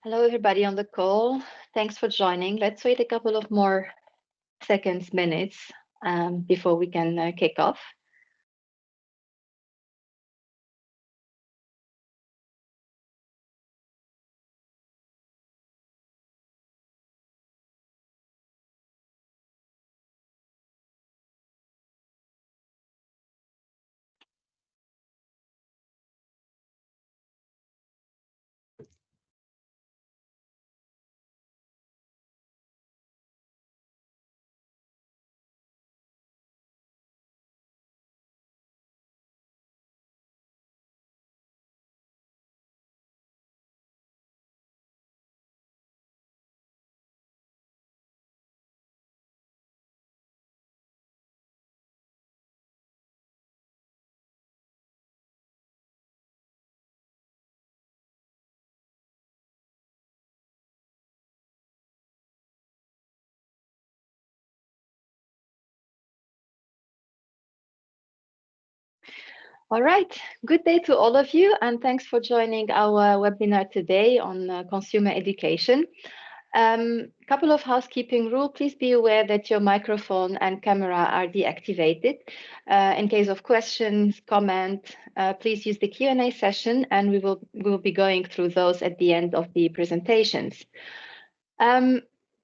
Hello, everybody on the call. Thanks for joining. Let's wait a couple of more seconds, minutes before we can kick off. All right, good day to all of you, and thanks for joining our webinar today on consumer education. Couple of housekeeping rules. Please be aware that your microphone and camera are deactivated. In case of questions, comment, please use the Q&A session, and we will be going through those at the end of the presentations.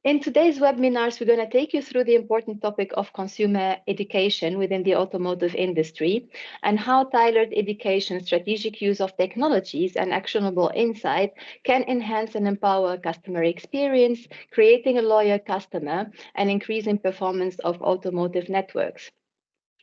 In today's webinars, we're going to take you through the important topic of consumer education within the automotive industry and how tailored education, strategic use of technologies, and actionable insight can enhance and empower customer experience, creating a loyal customer and increasing performance of automotive networks.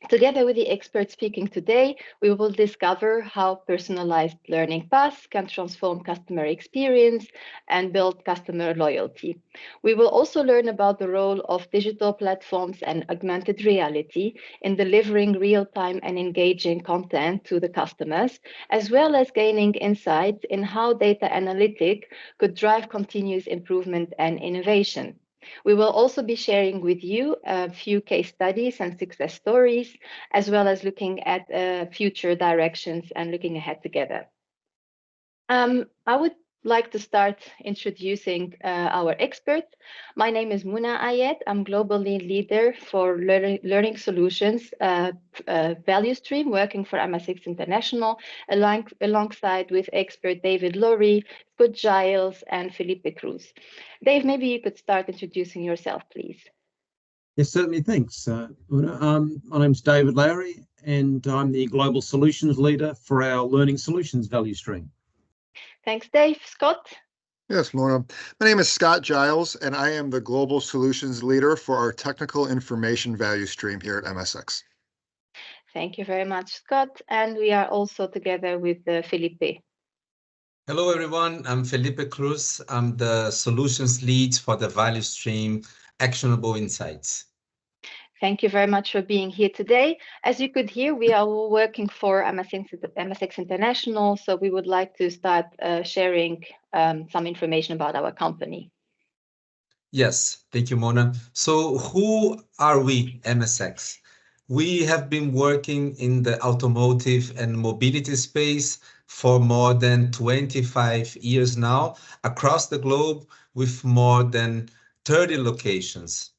Together with the experts speaking today, we will discover how personalized learning paths can transform customer experience and build customer loyalty. We will also learn about the role of digital platforms and augmented reality in delivering real-time and engaging content to the customers, as well as gaining insights in how data analytics could drive continuous improvement and innovation. We will also be sharing with you a few case studies and success stories, as well as looking at future directions and looking ahead together. I would like to start introducing our expert. My name is Muna Ayed. I'm Global Leader for Learning Solutions value stream, working for MSX International, alongside with expert David Laurie, Scott Giles, and Felipe Cruz. Dave, maybe you could start introducing yourself, please. Yes, certainly. Thanks, Una. My name's David Lowry, and I'm the Global Solutions Leader for our Learning Solutions value stream. Thanks, Dave. Scott? Yes, Mona. My name is Scott Giles, and I am the Global Solutions Leader for our Technical Information value stream here at MSX. Thank you very much, Scott. And we are also together with Felipe. Hello, everyone. I'm Felipe Cruz. I'm the Solutions Lead for the value stream Actionable Insights. Thank you very much for being here today. As you could hear, we are all working for MSX International, so we would like to start sharing some information about our company. Yes, thank you, Mona. So who are we, MSX? We have been working in the automotive and mobility space for more than 25 years now, across the globe with more than 30 locations.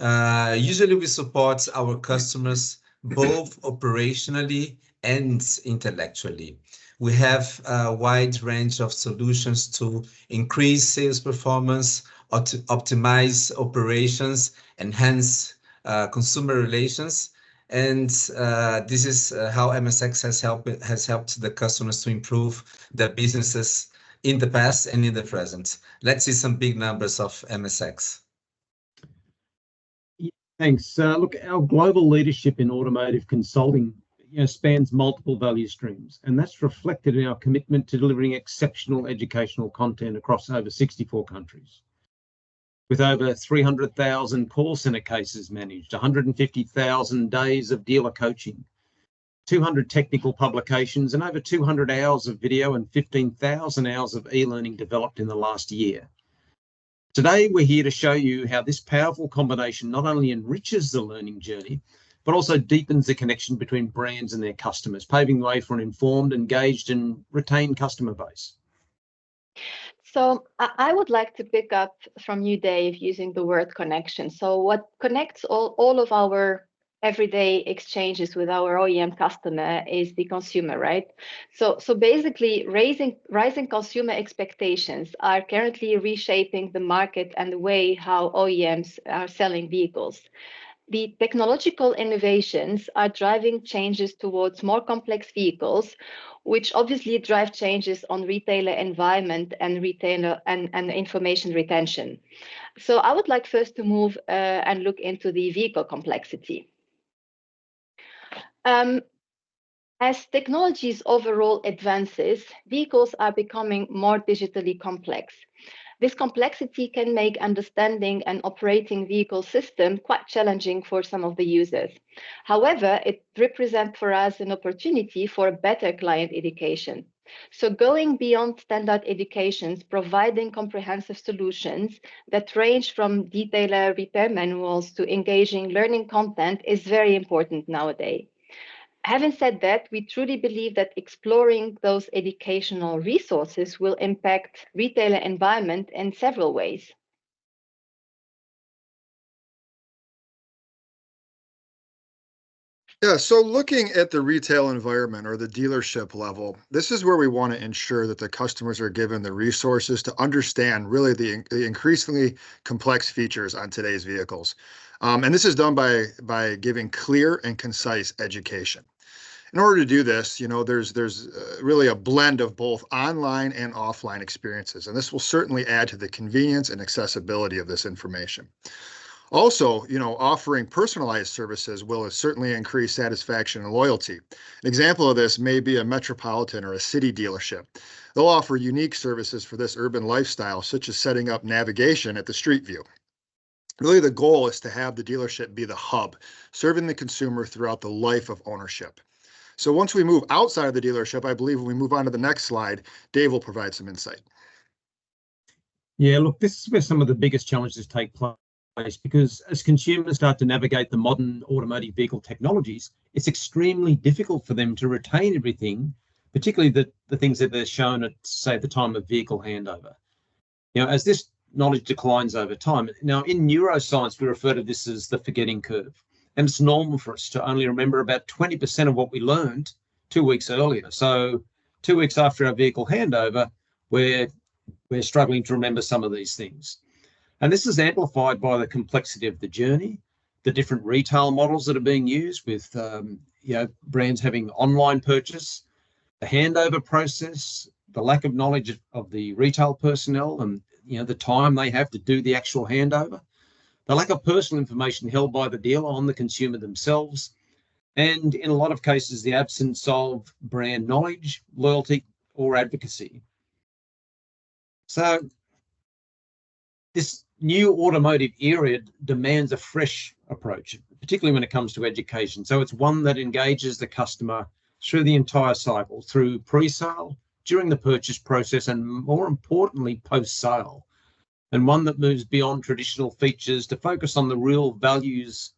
Usually we support our customers both operationally and intellectually. We have a wide range of solutions to increase sales performance, or to optimize operations, enhance consumer relations. And this is how MSX has helped the customers to improve their businesses in the past and in the present. Let's see some big numbers of MSX. Thanks. Look, our global leadership in automotive consulting spans multiple value streams, and that's reflected in our commitment to delivering exceptional educational content across over 64 countries. With over 300,000 call center cases managed, 150,000 days of dealer coaching, 200 technical publications, and over 200 hours of video and 15,000 hours of e-learning developed in the last year. Today, we're here to show you how this powerful combination not only enriches the learning journey, but also deepens the connection between brands and their customers, paving the way for an informed, engaged, and retained customer base. So I would like to pick up from you, Dave, using the word connection. So what connects all of our everyday exchanges with our OEM customer is the consumer, right? So basically rising consumer expectations are currently reshaping the market and the way how OEMs are selling vehicles. The technological innovations are driving changes towards more complex vehicles, which obviously drive changes on retailer environment and retailer and information retention. So I would like first to move and look into the vehicle complexity. As technology's overall advances, vehicles are becoming more digitally complex. This complexity can make understanding an operating vehicle system quite challenging for some of the users. However, it represents for us an opportunity for better client education. So going beyond standard educations, providing comprehensive solutions that range from detailer repair manuals to engaging learning content is very important nowadays. Having said that, we truly believe that exploring those educational resources will impact retailer environment in several ways. Yeah, so looking at the retail environment or the dealership level, this is where we want to ensure that the customers are given the resources to understand really the increasingly complex features on today's vehicles. And this is done by giving clear and concise education. In order to do this, there's really a blend of both online and offline experiences, and this will certainly add to the convenience and accessibility of this information. Also, offering personalized services will certainly increase satisfaction and loyalty. An example of this may be a metropolitan or a city dealership. They'll offer unique services for this urban lifestyle, such as setting up navigation at the street view. Really, the goal is to have the dealership be the hub, serving the consumer throughout the life of ownership. So once we move outside of the dealership, I believe when we move on to the next slide, Dave will provide some insight. Yeah, look, this is where some of the biggest challenges take place, because as consumers start to navigate the modern automotive vehicle technologies, it's extremely difficult for them to retain everything, particularly the things that they're shown at, say, the time of vehicle handover. As this knowledge declines over time, now in neuroscience, we refer to this as the forgetting curve. And it's normal for us to only remember about 20% of what we learned 2 weeks earlier. So 2 weeks after our vehicle handover, we're struggling to remember some of these things. And this is amplified by the complexity of the journey, the different retail models that are being used with brands having online purchase, the handover process, the lack of knowledge of the retail personnel and the time they have to do the actual handover, the lack of personal information held by the dealer on the consumer themselves, and in a lot of cases, the absence of brand knowledge, loyalty, or advocacy. So this new automotive era demands a fresh approach, particularly when it comes to education. So it's one that engages the customer through the entire cycle, through pre-sale, during the purchase process, and more importantly, post-sale. And one that moves beyond traditional features to focus on the real values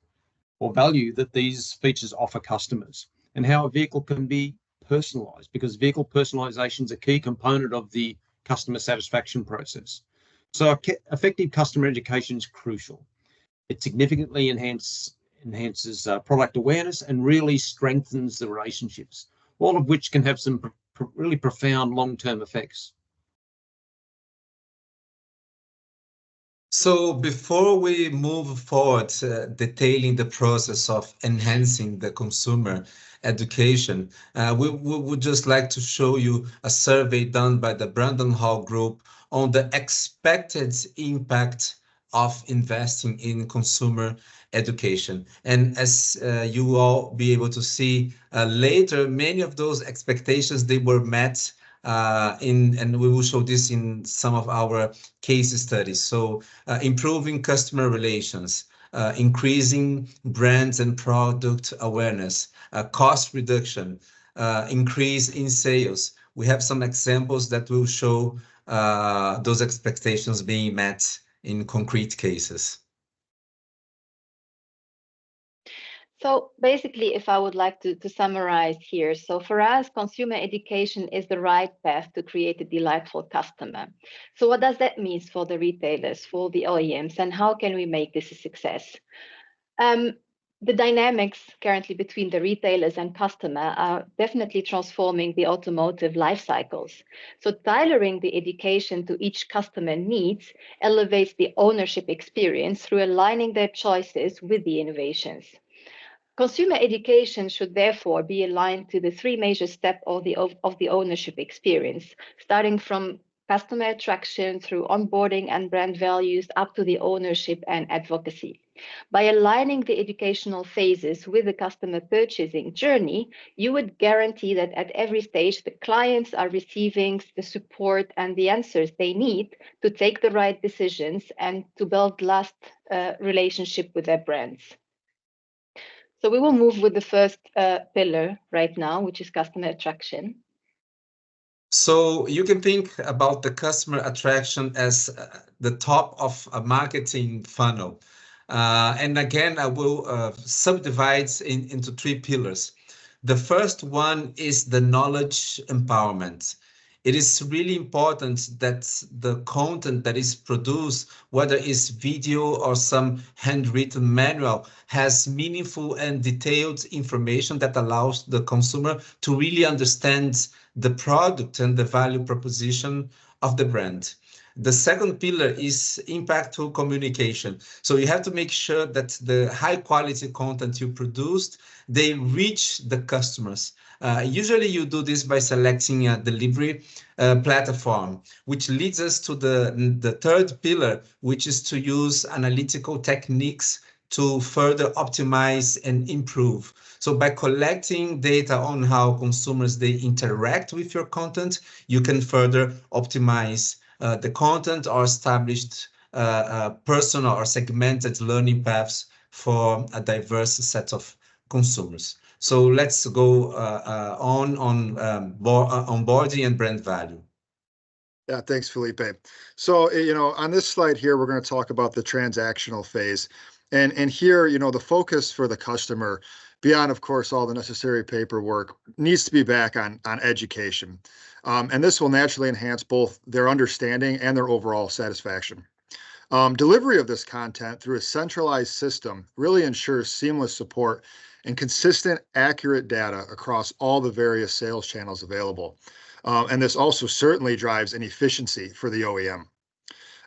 or value that these features offer customers and how a vehicle can be personalized, because vehicle personalization is a key component of the customer satisfaction process. So effective customer education is crucial. It significantly enhances product awareness and really strengthens the relationships, all of which can have some really profound long-term effects. So before we move forward, detailing the process of enhancing the consumer education, we would just like to show you a survey done by the Brandon Hall Group on the expected impact of investing in consumer education. And as you all be able to see later, many of those expectations, they were met and we will show this in some of our case studies. So improving customer relations, increasing brands and product awareness, cost reduction, increase in sales. We have some examples that will show those expectations being met in concrete cases. So basically, if I would like to summarize here, so for us, consumer education is the right path to create a delightful customer. So what does that mean for the retailers, for the OEMs, and how can we make this a success? The dynamics currently between the retailers and customer are definitely transforming the automotive life cycles. So tailoring the education to each customer needs elevates the ownership experience through aligning their choices with the innovations. Consumer education should therefore be aligned to the three major steps of the ownership experience, starting from customer attraction through onboarding and brand values up to the ownership and advocacy. By aligning the educational phases with the customer purchasing journey, you would guarantee that at every stage, the clients are receiving the support and the answers they need to take the right decisions and to build last relationship with their brands. So we will move with the first pillar right now, which is customer attraction. So you can think about the customer attraction as the top of a marketing funnel. And again, I will subdivide into three pillars. The first one is the knowledge empowerment. It is really important that the content that is produced, whether it's video or some handwritten manual, has meaningful and detailed information that allows the consumer to really understand the product and the value proposition of the brand. The second pillar is impactful communication. So you have to make sure that the high quality content you produced, they reach the customers. Usually you do this by selecting a delivery platform, which leads us to the third pillar, which is to use analytical techniques to further optimize and improve. So by collecting data on how consumers, they interact with your content, you can further optimize the content or established personal or segmented learning paths for a diverse set of consumers. So let's go on onboarding and brand value. Yeah, thanks, Felipe. So, on this slide here, we're going to talk about the transactional phase. And here, the focus for the customer, beyond, of course, all the necessary paperwork, needs to be back on education. And this will naturally enhance both their understanding and their overall satisfaction. Delivery of this content through a centralized system really ensures seamless support and consistent, accurate data across all the various sales channels available. And this also certainly drives an efficiency for the OEM.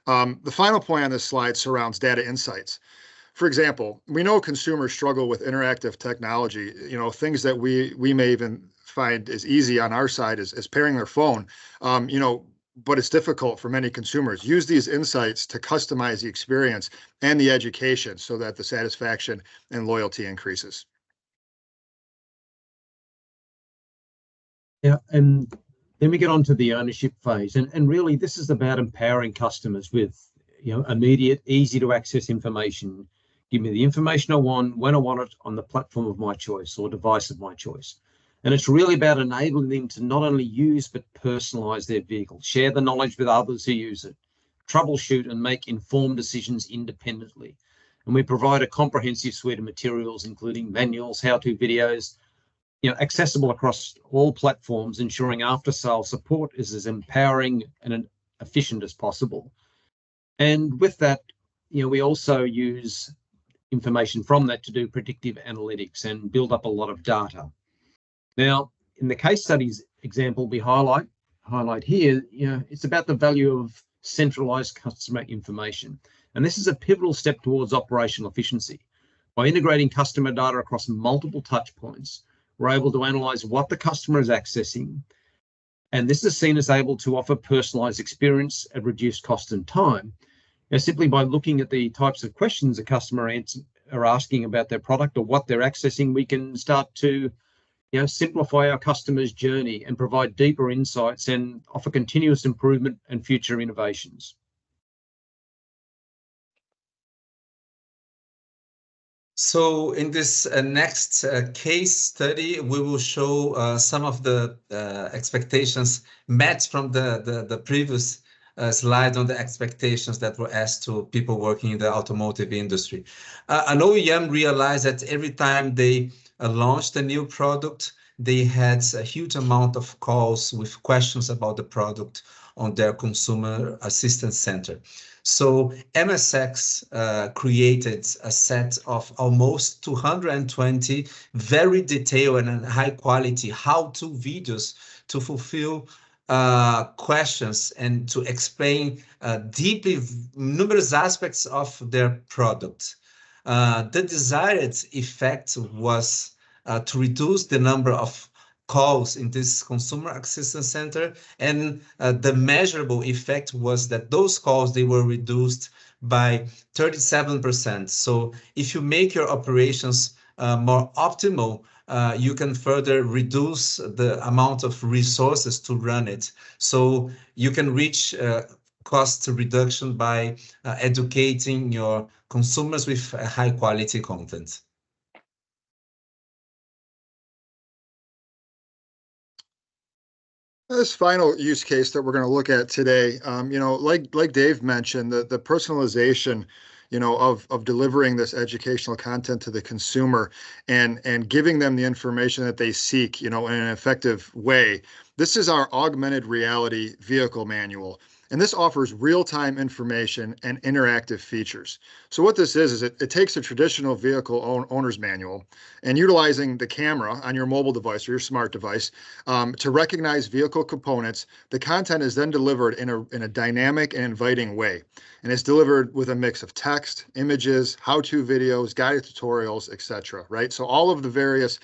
The final point on this slide surrounds data insights. For example, we know consumers struggle with interactive technology, things that we may even find as easy on our side as pairing their phone, but it's difficult for many consumers. Use these insights to customize the experience and the education so that the satisfaction and loyalty increases. Yeah, and then we get on to the ownership phase. And really, this is about empowering customers with immediate, easy to access information. Give me the information I want, when I want it, on the platform of my choice or device of my choice. And it's really about enabling them to not only use, but personalize their vehicle, share the knowledge with others who use it, troubleshoot and make informed decisions independently. And we provide a comprehensive suite of materials, including manuals, how-to videos, accessible across all platforms, ensuring after-sales support is as empowering and efficient as possible. And with that, we also use information from that to do predictive analytics and build up a lot of data. Now, in the case studies example we highlight here, it's about the value of centralized customer information. And this is a pivotal step towards operational efficiency. By integrating customer data across multiple touch points, we're able to analyze what the customer is accessing. And this is seen as able to offer personalized experience at reduced cost and time. Simply by looking at the types of questions a customer are asking about their product or what they're accessing, we can start to simplify our customers' journey and provide deeper insights and offer continuous improvement and future innovations. So in this next case study, we will show some of the expectations met from the previous slide on the expectations that were asked to people working in the automotive industry. An OEM realized that every time they launched a new product, they had a huge amount of calls with questions about the product on their consumer assistance center. So MSX created a set of almost 220 very detailed and high quality how-to videos to fulfill questions and to explain deeply numerous aspects of their product. The desired effect was to reduce the number of calls in this consumer assistance center, and the measurable effect was that those calls, they were reduced by 37%. So if you make your operations more optimal, you can further reduce the amount of resources to run it. So you can reach cost reduction by educating your consumers with high quality content. This final use case that we're going to look at today, like Dave mentioned, the personalization, of delivering this educational content to the consumer and giving them the information that they seek, in an effective way. This is our augmented reality vehicle manual. And this offers real-time information and interactive features. So what this is it takes a traditional vehicle owner's manual and utilizing the camera on your mobile device or your smart device to recognize vehicle components. The content is then delivered in a dynamic and inviting way. And it's delivered with a mix of text, images, how-to videos, guided tutorials, etc. Right? So all of the various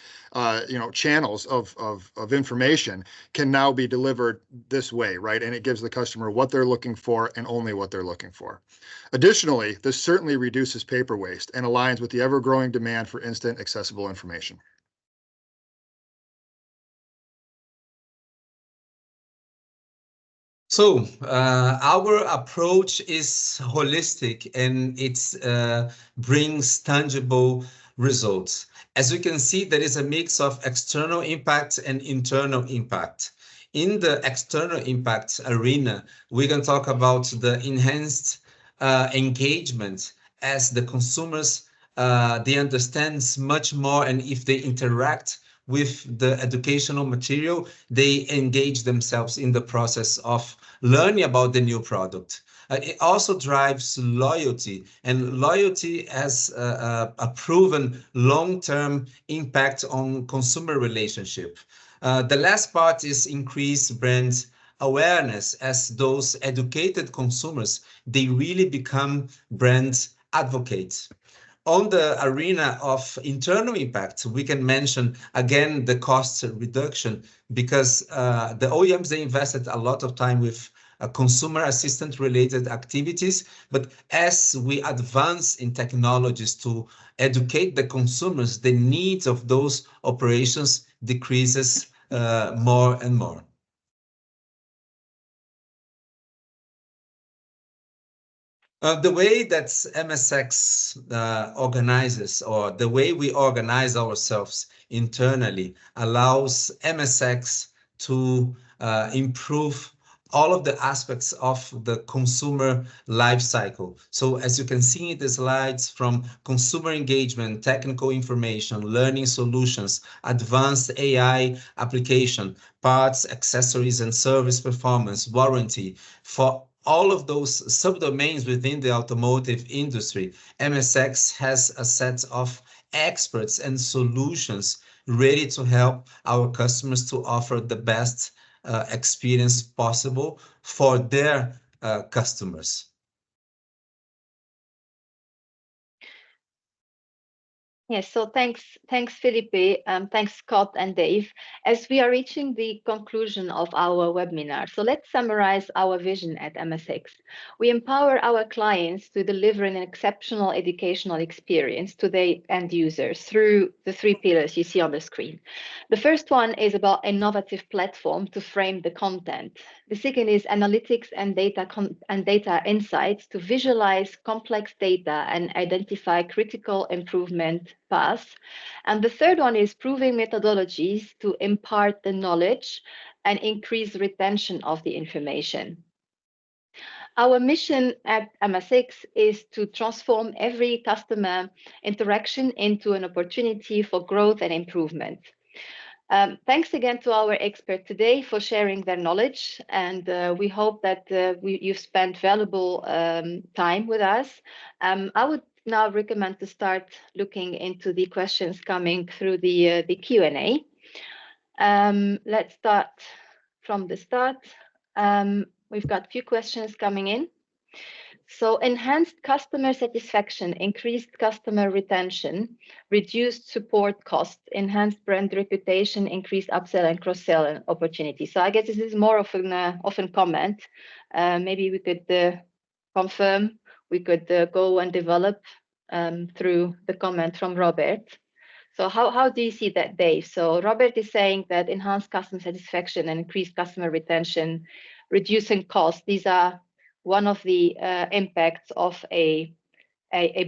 channels of information can now be delivered this way, right? And it gives the customer what they're looking for and only what they're looking for. Additionally, this certainly reduces paper waste and aligns with the ever-growing demand for instant, accessible information. So our approach is holistic and it brings tangible results. As you can see, there is a mix of external impact and internal impact. In the external impact arena, we can talk about the enhanced engagement as the consumers, they understand much more, and if they interact with the educational material, they engage themselves in the process of learning about the new product. It also drives loyalty, and loyalty has a proven long-term impact on consumer relationship. The last part is increase brand awareness, as those educated consumers, they really become brand advocates. On the arena of internal impact, we can mention again the cost reduction, because the OEMs, they invested a lot of time with consumer assistant related activities. But as we advance in technologies to educate the consumers, the needs of those operations decreases more and more. The way that MSX organizes, or the way we organize ourselves internally, allows MSX to improve all of the aspects of the consumer life cycle. So as you can see in the slides, from consumer engagement, technical information, learning solutions, advanced AI application, parts, accessories and service performance, warranty, for all of those subdomains within the automotive industry, MSX has a set of experts and solutions ready to help our customers to offer the best experience possible for their customers. Yes, so thanks, Felipe, thanks, Scott and Dave. As we are reaching the conclusion of our webinar, so let's summarize our vision at MSX. We empower our clients to deliver an exceptional educational experience to the end users through the three pillars you see on the screen. The first one is about innovative platform to frame the content. The second is analytics and data insights to visualize complex data and identify critical improvement paths. And the third one is proving methodologies to impart the knowledge and increase retention of the information. Our mission at MSX is to transform every customer interaction into an opportunity for growth and improvement. Thanks again to our expert today for sharing their knowledge, and we hope that you've spent valuable time with us. I would now recommend to start looking into the questions coming through the Q&A. Let's start from the start. We've got a few questions coming in. So enhanced customer satisfaction, increased customer retention, reduced support costs, enhanced brand reputation, increased upsell and cross-sell opportunities. So I guess this is more of an often comment. Maybe we could confirm, we could go and develop through the comment from Robert. So how do you see that, Dave? So Robert is saying that enhanced customer satisfaction and increased customer retention, reducing costs, these are one of the impacts of a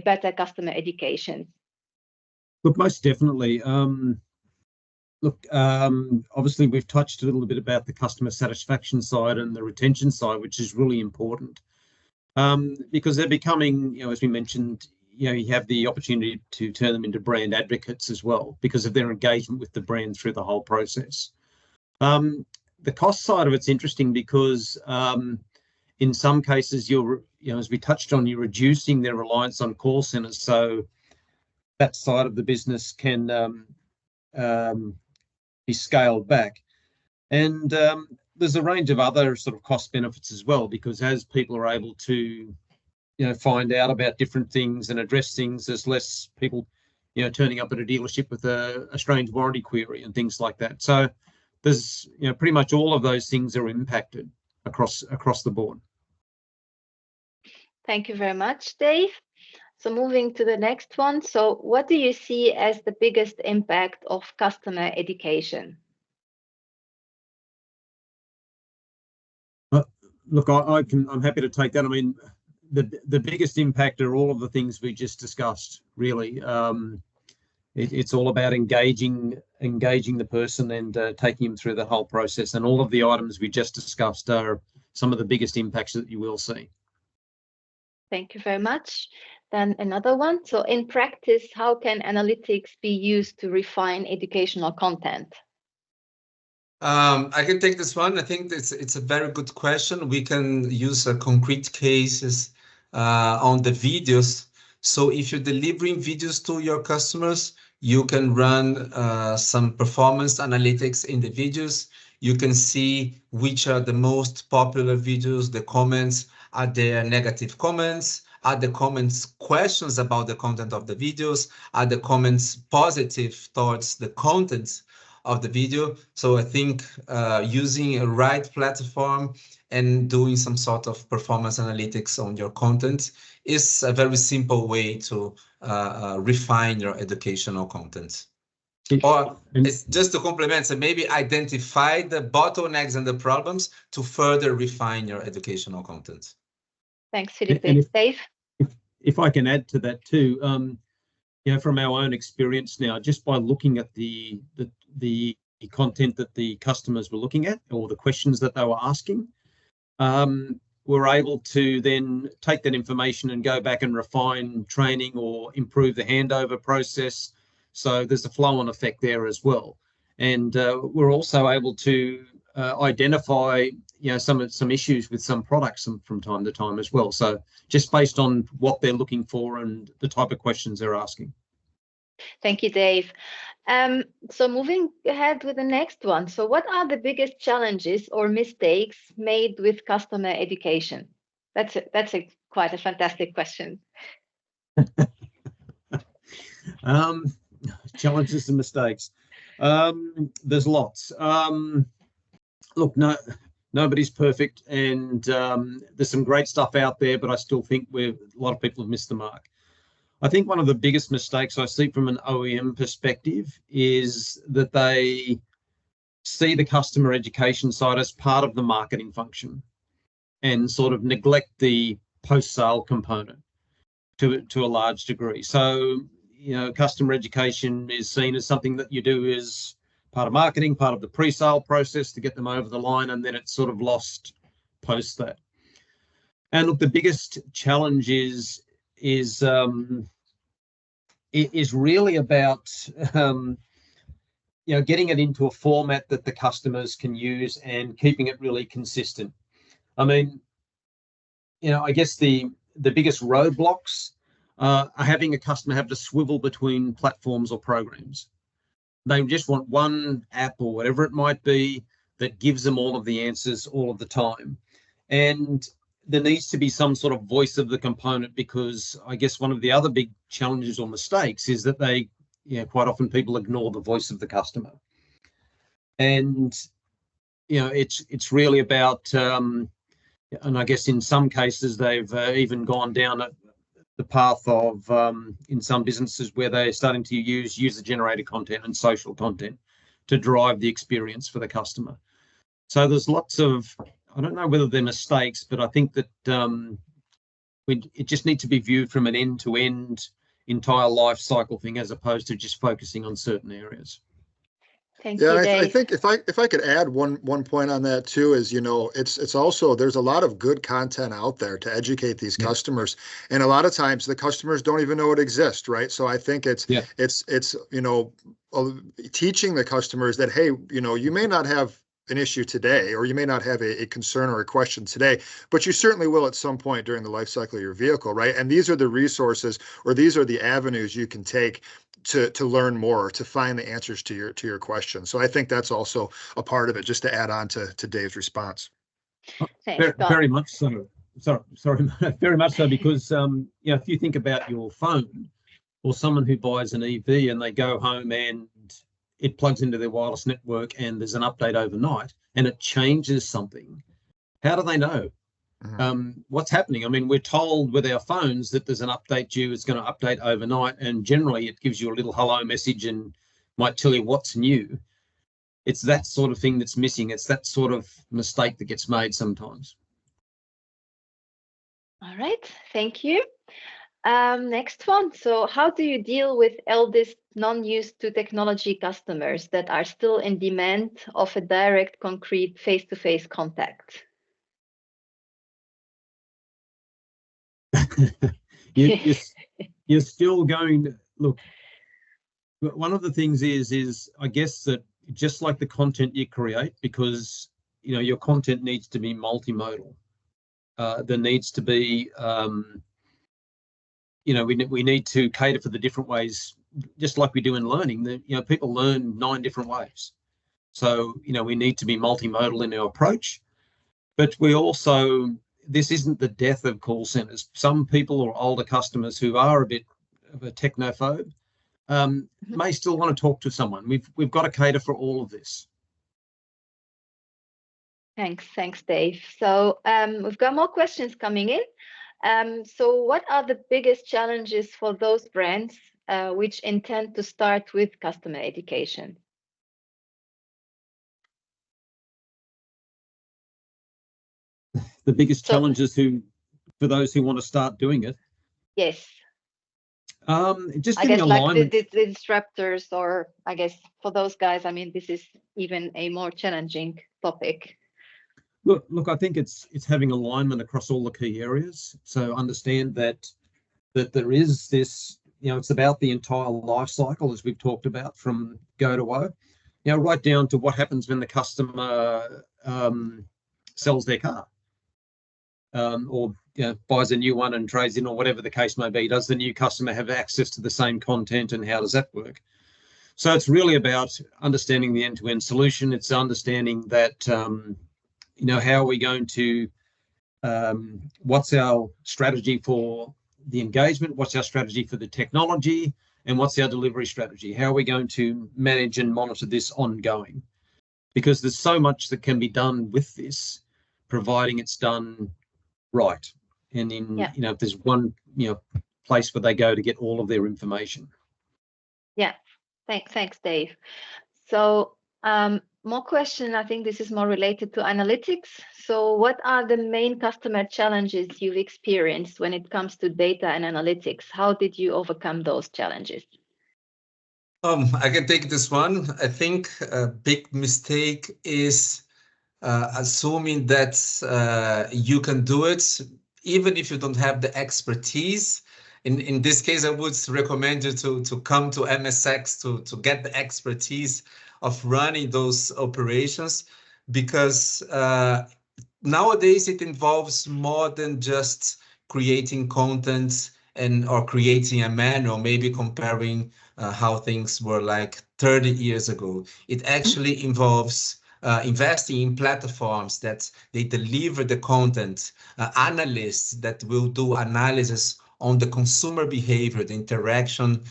better customer education. Look, most definitely. Obviously we've touched a little bit about the customer satisfaction side and the retention side, which is really important, because they're becoming, as we mentioned, you have the opportunity to turn them into brand advocates as well because of their engagement with the brand through the whole process. The cost side of it's interesting because in some cases, as we touched on, you're reducing their reliance on call centers, so that side of the business can be scaled back. And there's a range of other sort of cost benefits as well, because as people are able to, find out about different things and address things, there's less people, turning up at a dealership with a strange warranty query and things like that. So there's, pretty much all of those things are impacted across the board. Thank you very much, Dave. So moving to the next one. So what do you see as the biggest impact of customer education? Look, I'm happy to take that. I mean, the biggest impact are all of the things we just discussed, really. It's all about engaging the person and taking them through the whole process. And all of the items we just discussed are some of the biggest impacts that you will see. Thank you very much. Then another one. So in practice, how can analytics be used to refine educational content? I can take this one. I think it's a very good question. We can use concrete cases on the videos. So if you're delivering videos to your customers, you can run some performance analytics in the videos. You can see which are the most popular videos, the comments. Are there negative comments? Are the comments questions about the content of the videos? Are the comments positive towards the content of the video? So I think using a right platform and doing some sort of performance analytics on your content is a very simple way to refine your educational content. Or it's just to complement, so maybe identify the bottlenecks and the problems to further refine your educational content. Thanks, Felipe. Dave? If I can add to that too, from our own experience now, just by looking at the content that the customers were looking at or the questions that they were asking, we're able to then take that information and go back and refine training or improve the handover process. So there's a flow-on effect there as well. And we're also able to identify, some issues with some products from time to time as well. So just based on what they're looking for and the type of questions they're asking. Thank you, Dave. So moving ahead with the next one. So what are the biggest challenges or mistakes made with customer education? That's quite a fantastic question. Challenges and mistakes. There's lots. Look, nobody's perfect, and there's some great stuff out there, but I still think a lot of people have missed the mark. I think one of the biggest mistakes I see from an OEM perspective is that they see the customer education side as part of the marketing function and sort of neglect the post-sale component to a large degree. So, customer education is seen as something that you do as part of marketing, part of the pre-sale process to get them over the line, and then it's sort of lost post that. And look, the biggest challenge is really about getting it into a format that the customers can use and keeping it really consistent. I mean, I guess the biggest roadblocks are having a customer have to swivel between platforms or programs. They just want one app or whatever it might be that gives them all of the answers all of the time. And there needs to be some sort of voice of the component, because I guess one of the other big challenges or mistakes is that they, quite often people ignore the voice of the customer. And, it's really about, and I guess in some cases they've even gone down the path of, in some businesses, where they're starting to use user-generated content and social content to drive the experience for the customer. So there's lots of, I don't know whether they're mistakes, but I think that it just needs to be viewed from an end-to-end entire life cycle thing, as opposed to just focusing on certain areas. Thank you, Dave. I think if I could add one point on that too, is, it's also, there's a lot of good content out there to educate these customers, and a lot of times the customers don't even know it exists, right? So I think it's teaching the customers that, hey, you may not have an issue today, or you may not have a concern or a question today, but you certainly will at some point during the life cycle of your vehicle, right? And these are the resources, or these are the avenues you can take to learn more, to find the answers to your question. So I think that's also a part of it, just to add on to Dave's response. Very much so. Sorry, very much so, because if you think about your phone, or someone who buys an EV and they go home and it plugs into their wireless network and there's an update overnight and it changes something, how do they know what's happening? I mean, we're told with our phones that there's an update due, it's going to update overnight, and generally it gives you a little hello message and might tell you what's new. It's that sort of thing that's missing. It's that sort of mistake that gets made sometimes. All right, thank you. Next one. So how do you deal with eldest non-used to technology customers that are still in demand of a direct, concrete, face-to-face contact? You're still going to look. One of the things is I guess that just like the content you create, because your content needs to be multimodal. There needs to be we need to cater for the different ways, just like we do in learning. People learn 9 different ways. So, we need to be multimodal in our approach, but we also, this isn't the death of call centers. Some people or older customers who are a bit of a technophobe may still want to talk to someone. We've got to cater for all of this. Thanks, Dave. So we've got more questions coming in. So what are the biggest challenges for those brands which intend to start with customer education? The biggest challenges for those who want to start doing it? Yes. Just I guess alignment. Like the disruptors, or I guess for those guys, I mean, this is even a more challenging topic. Look, I think it's having alignment across all the key areas. So understand that there is this, it's about the entire life cycle, as we've talked about, from go to O, right down to what happens when the customer sells their car, or buys a new one and trades in, or whatever the case may be. Does the new customer have access to the same content, and how does that work? So it's really about understanding the end-to-end solution. It's understanding that how are we going to, what's our strategy for the engagement, what's our strategy for the technology, and what's our delivery strategy? How are we going to manage and monitor this ongoing? Because there's so much that can be done with this, providing it's done right. And if there's one place where they go to get all of their information. Yeah, thanks, Dave. So more question, I think this is more related to analytics. So what are the main customer challenges you've experienced when it comes to data and analytics? How did you overcome those challenges? I can take this one. I think a big mistake is assuming that you can do it even if you don't have the expertise. In this case, I would recommend you to come to MSX to get the expertise of running those operations, because nowadays it involves more than just creating content or creating a manual, maybe comparing how things were like 30 years ago. It actually involves investing in platforms that they deliver the content, analysts that will do analysis on the consumer behavior, the interaction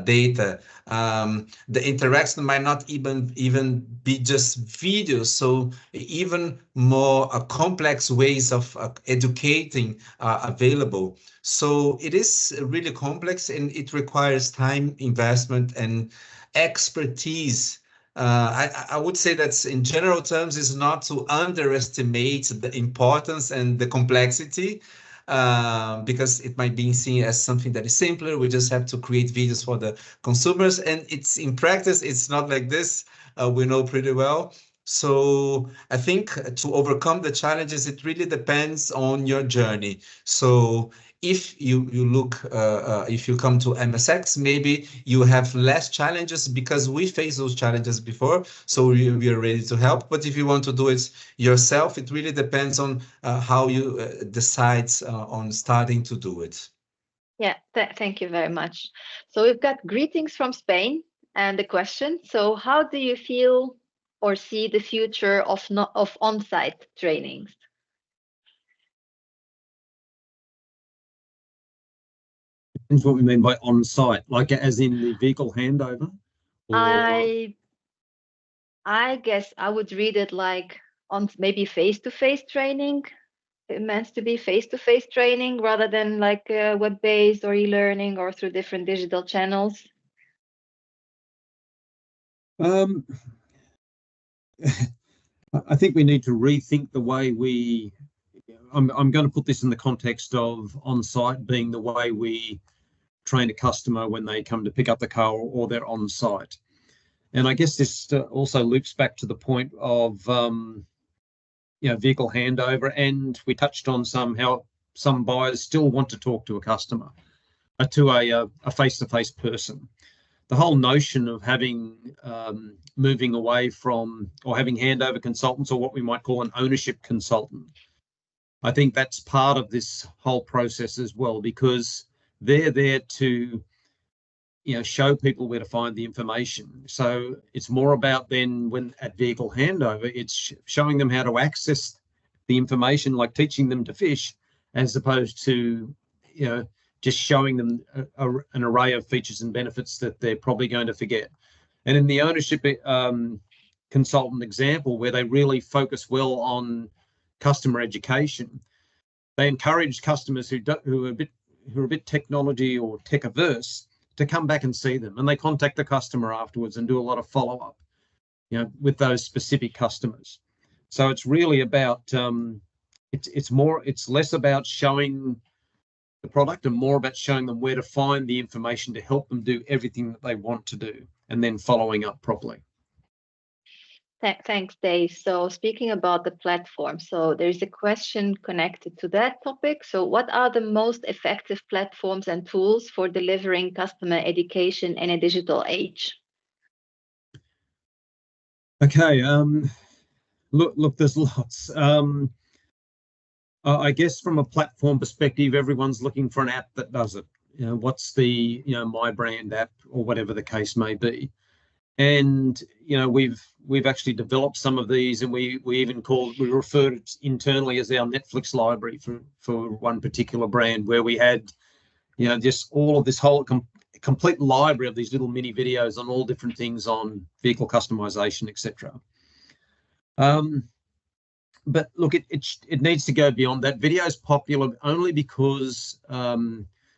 data. The interaction might not even be just videos, so even more complex ways of educating are available. So it is really complex, and it requires time, investment, and expertise. I would say that in general terms is not to underestimate the importance and the complexity, because it might be seen as something that is simpler. We just have to create videos for the consumers, and it's in practice, it's not like this. We know pretty well. So I think to overcome the challenges, it really depends on your journey. So if you look, if you come to MSX, maybe you have less challenges because we faced those challenges before, so we are ready to help. But if you want to do it yourself, it really depends on how you decide on starting to do it. Yeah, thank you very much. So we've got greetings from Spain and the question. So how do you feel or see the future of on-site trainings? Depends what we mean by on-site, like as in the vehicle handover? Or... I guess I would read it like on maybe face-to-face training. It meant to be face-to-face training rather than like web-based or e-learning or through different digital channels. I think we need to rethink the way we... I'm going to put this in the context of on-site being the way we train a customer when they come to pick up the car or they're on-site. And I guess this also loops back to the point of vehicle handover, and we touched on how some buyers still want to talk to a customer, to a face-to-face person. The whole notion of having moving away from, or having handover consultants, or what we might call an ownership consultant, I think that's part of this whole process as well, because they're there to show people where to find the information. So it's more about then, when at vehicle handover, it's showing them how to access the information, like teaching them to fish, as opposed to just showing them an array of features and benefits that they're probably going to forget. And in the ownership consultant example, where they really focus well on customer education, they encourage customers who are a bit technology or tech averse to come back and see them, and they contact the customer afterwards and do a lot of follow-up, with those specific customers. So it's really about it's less about showing the product and more about showing them where to find the information to help them do everything that they want to do, and then following up properly. Thanks, Dave. So speaking about the platform, so there's a question connected to that topic. So what are the most effective platforms and tools for delivering customer education in a digital age? Okay, look, there's lots. I guess from a platform perspective, everyone's looking for an app that does it. What's the my brand app, or whatever the case may be. And we've actually developed some of these, and we refer to it internally as our Netflix library for one particular brand, where we had just all of this whole complete library of these little mini videos on all different things on vehicle customization, etc. But look, it needs to go beyond that. Video is popular only because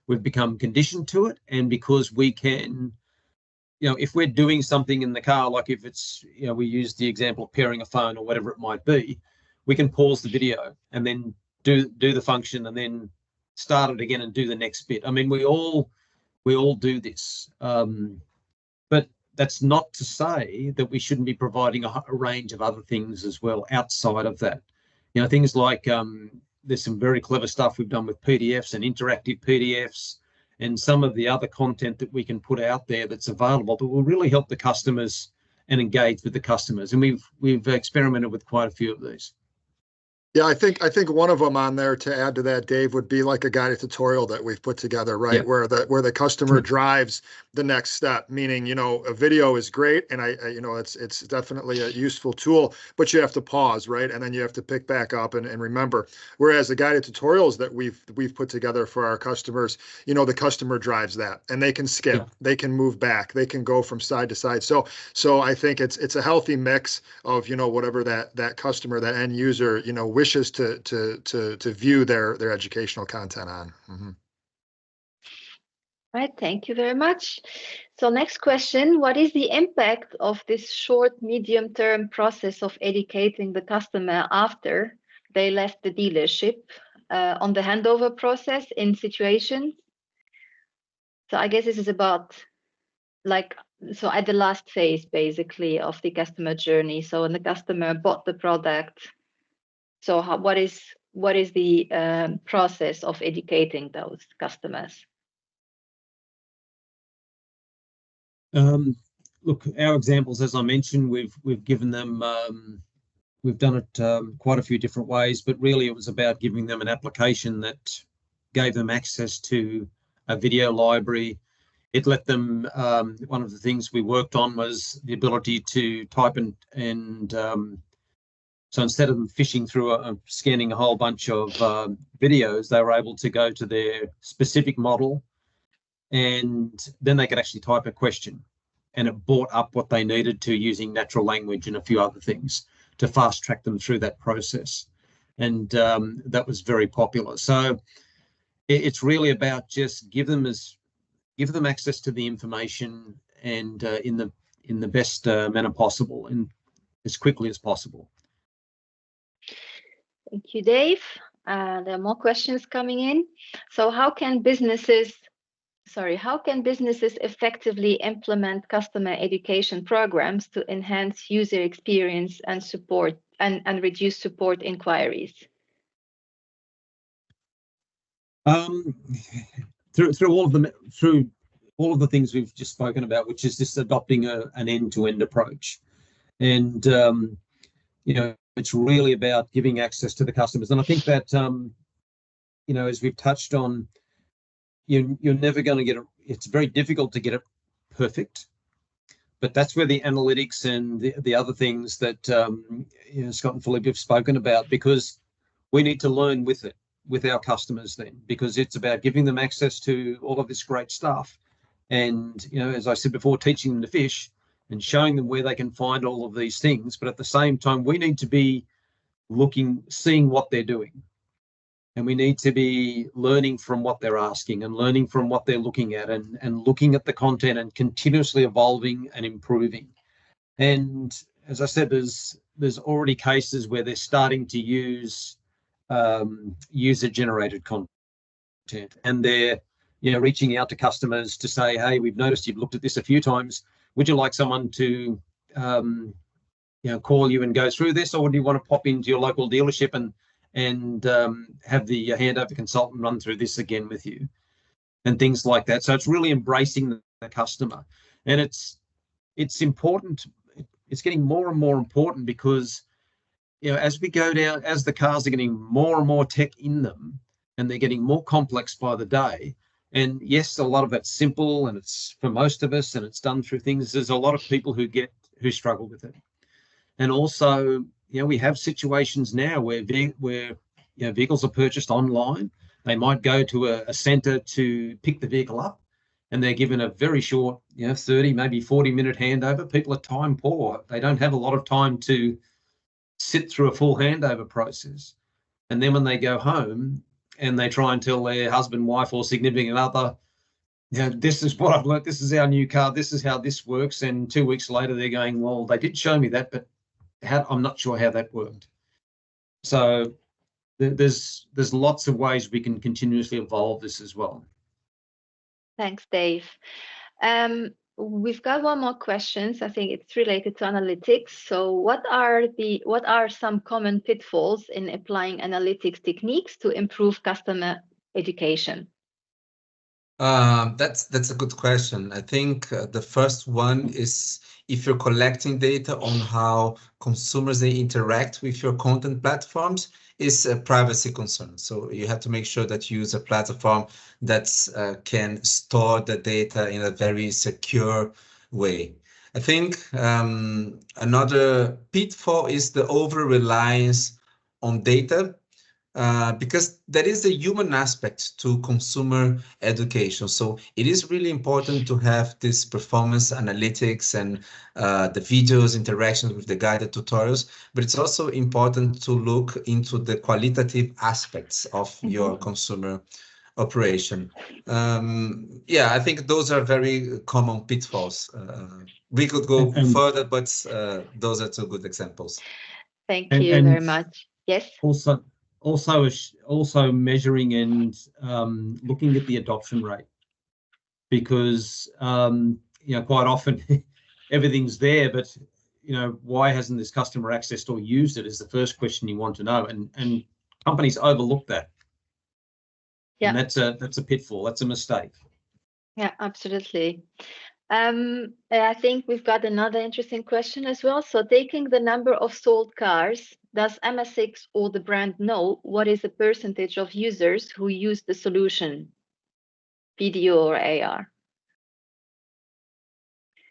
we've become conditioned to it, and because we can. If we're doing something in the car, like if it's, we use the example of pairing a phone or whatever it might be, we can pause the video and then do the function and then start it again and do the next bit. I mean, we all do this, but that's not to say that we shouldn't be providing a range of other things as well outside of that. Things like there's some very clever stuff we've done with PDFs and interactive PDFs and some of the other content that we can put out there that's available that will really help the customers and engage with the customers. And we've experimented with quite a few of these. Yeah, I think one of them on there to add to that, Dave, would be like a guided tutorial that we've put together, right? Yep. Where the customer drives the next step, meaning, you know, a video is great and I you know, it's definitely a useful tool, but you have to pause, right? And then you have to pick back up and remember. Whereas the guided tutorials that we've put together for our customers, you know, the customer drives that and they can skip, Yeah. they can move back, they can go from side to side. So I think it's a healthy mix of, you know, whatever that customer, that end user, you know, wishes to view their educational content on. Mm-hmm. Right, thank you very much. So next question, what is the impact of this short, medium-term process of educating the customer after they left the dealership on the handover process in situations? So I guess this is about so at the last phase, basically, of the customer journey. So when the customer bought the product, so what is the process of educating those customers? Look, our examples, as I mentioned, we've given them, we've done it quite a few different ways, but really it was about giving them an application that gave them access to a video library. It let them, one of the things we worked on was the ability to type and so instead of them fishing through scanning a whole bunch of videos, they were able to go to their specific model and then they could actually type a question and it brought up what they needed to using natural language and a few other things to fast track them through that process. And that was very popular. So it's really about just give them access to the information and in the best manner possible and as quickly as possible. Thank you, Dave. There are more questions coming in. So how can businesses effectively implement customer education programs to enhance user experience and support and reduce support inquiries? Through all of the things we've just spoken about, which is just adopting an end-to-end approach. And you know, it's really about giving access to the customers. And I think that you know, as we've touched on, you're never going to get it. It's very difficult to get it perfect, but that's where the analytics and the other things that you know, Scott and Philippe have spoken about, because we need to learn with our customers then, because it's about giving them access to all of this great stuff. And, you know, as I said before, teaching them to fish and showing them where they can find all of these things. But at the same time, we need to be seeing what they're doing. And we need to be learning from what they're asking and learning from what they're looking at and looking at the content and continuously evolving and improving. And as I said, there's already cases where they're starting to use user-generated content, and they're, you know, reaching out to customers to say, hey, we've noticed you've looked at this a few times. Would you like someone to you know, call you and go through this, or do you want to pop into your local dealership and have the handover consultant run through this again with you, and things like that. So it's really embracing the customer, and it's important. It's getting more and more important because, you know, as we go down, as the cars are getting more and more tech in them, and they're getting more complex by the day. And yes, a lot of it's simple, and it's for most of us, and it's done through things. There's a lot of people who struggle with it, and also, you know, we have situations now where you know, vehicles are purchased online. They might go to a centre to pick the vehicle up, and they're given a very short, you know, 30, maybe 40-minute handover. People are time poor. They don't have a lot of time to sit through a full handover process. And then when they go home and they try and tell their husband, wife, or significant other, you know, this is what I've learned. This is our new car. This is how this works. And 2 weeks later, they're going, well, they did show me that, but I'm not sure how that worked. So there's lots of ways we can continuously evolve this as well. Thanks, Dave. we've got one more question. I think it's related to analytics. So what are some common pitfalls in applying analytics techniques to improve customer education? That's a good question. I think the first one is if you're collecting data on how consumers they interact with your content platforms, is a privacy concern. So you have to make sure that you use a platform that can store the data in a very secure way. I think another pitfall is the over-reliance on data. Because there is a human aspect to consumer education. So it is really important to have this performance analytics and the videos, interactions with the guided tutorials, but it's also important to look into the qualitative aspects of your consumer operation. Yeah, I think those are very common pitfalls. We could go further, but those are two good examples. Thank you very much. Yes. Also measuring and looking at the adoption rate, because quite often everything's there, but why hasn't this customer accessed or used it is the first question you want to know, and companies overlook that. Yeah, and that's a pitfall. That's a mistake. Yeah, absolutely. I think we've got another interesting question as well. So taking the number of sold cars, does MSX or the brand know what is the percentage of users who use the solution, video or AR?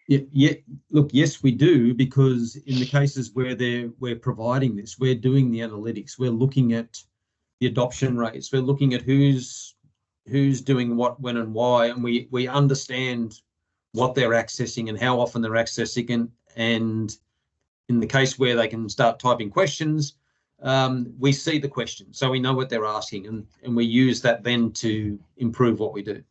Yeah. Look, yes, we do, because in the cases where we're providing this, we're doing the analytics. We're looking at the adoption rates. We're looking at who's doing what, when, and why, and we understand what they're accessing and how often they're accessing, and in the case where they can start typing questions, we see the question, so we know what they're asking, and we use that then to improve what we do.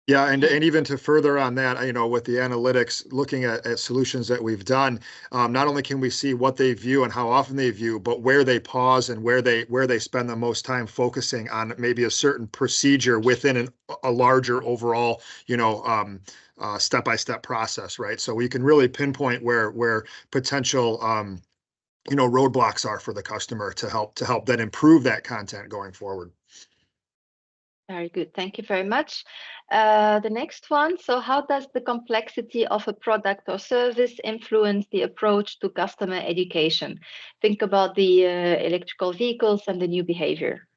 Yeah, and even to further on that, with the analytics, looking at solutions that we've done, not only can we see what they view and how often they view, but where they pause and where they spend the most time focusing on maybe a certain procedure within a larger overall, step-by-step process, right? So we can really pinpoint where potential roadblocks are for the customer to help then improve that content going forward. Very good. Thank you very much. The next one. So how does the complexity of a product or service influence the approach to customer education? Think about the electrical vehicles and the new behavior.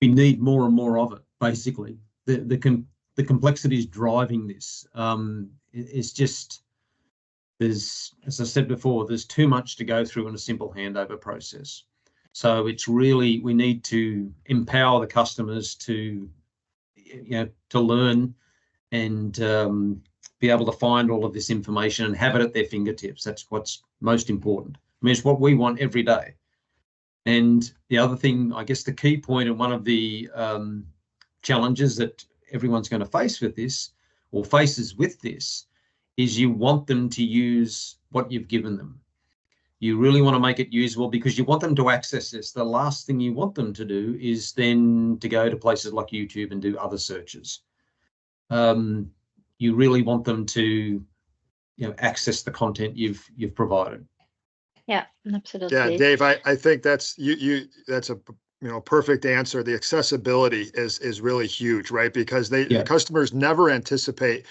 We need more and more of it, basically. The complexity is driving this. It's just, as I said before, there's too much to go through in a simple handover process. So it's really, we need to empower the customers to learn and be able to find all of this information and have it at their fingertips. That's what's most important. I mean, it's what we want every day. And the other thing, I guess the key point, and one of the challenges that everyone's going to face with this, or faces with this, is you want them to use what you've given them. You really want to make it usable because you want them to access this. The last thing you want them to do is then to go to places like YouTube and do other searches. You really want them to, access the content you've provided. Yeah, absolutely. Yeah, Dave, I think that's that's a perfect answer. The accessibility is really huge, right? Because the customers never anticipate,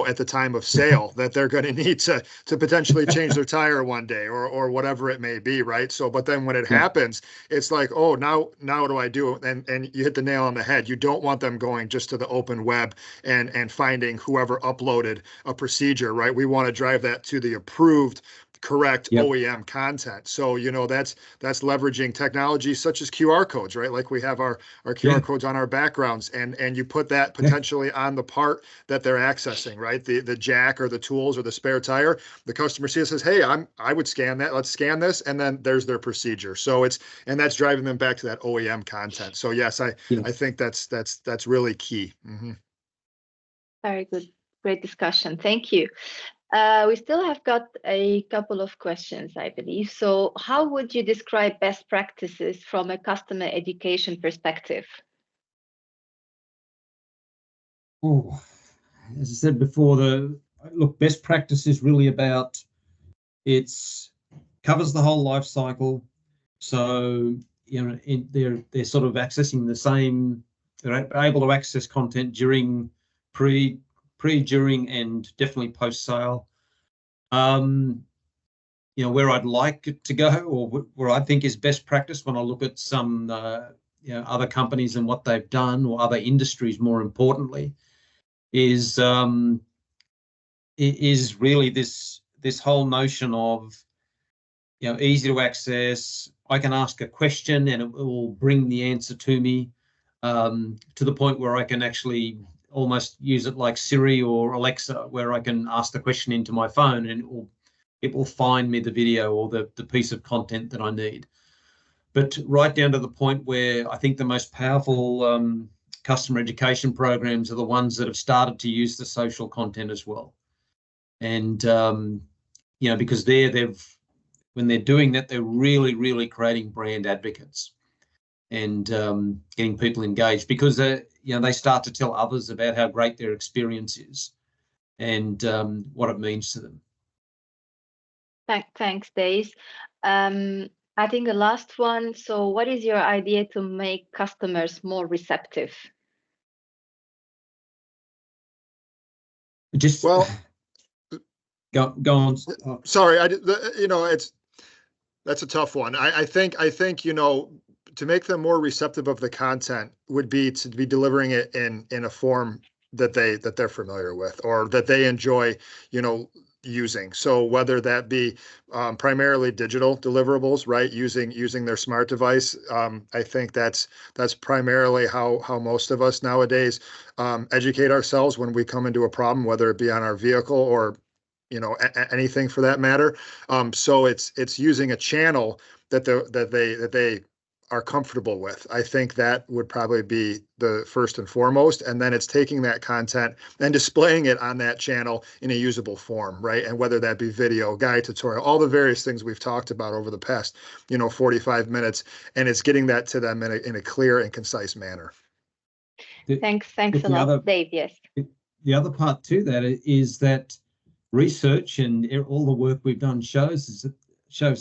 at the time of sale that they're going to need to potentially change their tire one day or whatever it may be, right? So, but then when it happens, it's like, oh, now what do I do? And you hit the nail on the head. You don't want them going just to the open web and finding whoever uploaded a procedure, right? We want to drive that to the approved, correct OEM content. So, that's leveraging technology such as QR codes, right? Like we have our QR codes on our backgrounds, and you put that potentially on the part that they're accessing, right? The jack or the tools or the spare tire. The customer sees, says, hey, I would scan that. Let's scan this. And then there's their procedure. So that's driving them back to that OEM content. So yes, I think that's really key. Mm-hmm. Very good. Great discussion. Thank you. We still have got a couple of questions, I believe. So how would you describe best practices from a customer education perspective? Oh, as I said before, best practice is really about, covers the whole life cycle. So, they're sort of accessing the same, they're able to access content during, pre, during, and definitely post-sale. Where I'd like it to go, or where I think is best practice when I look at some other companies and what they've done, or other industries more importantly, is really this whole notion of easy to access. I can ask a question and it will bring the answer to me, to the point where I can actually almost use it like Siri or Alexa, where I can ask the question into my phone and it will find me the video or the piece of content that I need. But right down to the point where I think the most powerful customer education programs are the ones that have started to use the social content as well. And, because when they're doing that, they're really, really creating brand advocates and getting people engaged, because they start to tell others about how great their experience is and what it means to them. Thanks, Dave. I think the last one. So what is your idea to make customers more receptive? Well, go on. Sorry, that's a tough one. I think to make them more receptive of the content would be to be delivering it in a form that they're familiar with, or that they enjoy, using. So whether that be primarily digital deliverables, right, using their smart device, I think that's primarily how most of us nowadays educate ourselves when we come into a problem, whether it be on our vehicle or anything for that matter. So it's using a channel that they are comfortable with. I think that would probably be the first and foremost, and then it's taking that content and displaying it on that channel in a usable form, right? And whether that be video, guide, tutorial, all the various things we've talked about over the past 45 minutes, and it's getting that to them in a clear and concise manner. Thanks a lot, Dave. Yes. The other part to that is that research and all the work we've done shows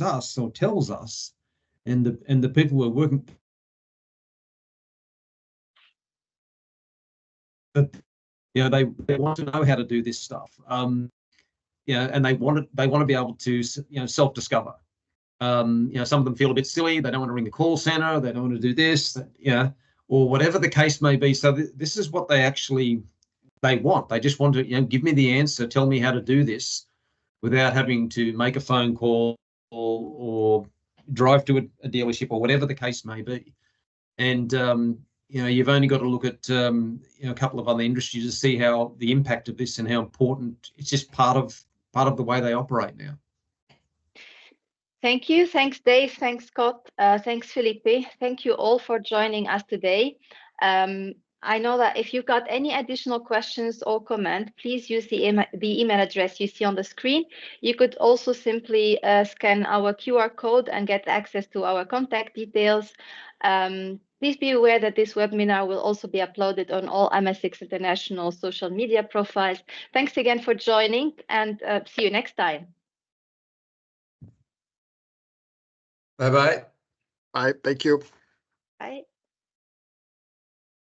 us, or tells us, and the people we're working, that they want to know how to do this stuff, and they want to be able to self-discover. Some of them feel a bit silly. They don't want to ring the call center. They don't want to do this, or whatever the case may be. So this is what they want. They just want to, give me the answer, tell me how to do this, without having to make a phone call or drive to a dealership, or whatever the case may be. And you've only got to look at a couple of other industries to see how the impact of this and how important it's just part of the way they operate now. Thank you. Thanks, Dave. Thanks, Scott. Thanks, Felipe. Thank you all for joining us today. I know that if you've got any additional questions or comment, please use the email address you see on the screen. You could also simply scan our QR code and get access to our contact details. Please be aware that this webinar will also be uploaded on all MSX International social media profiles. Thanks again for joining, and see you next time. Bye-bye. Bye. Thank you. Bye.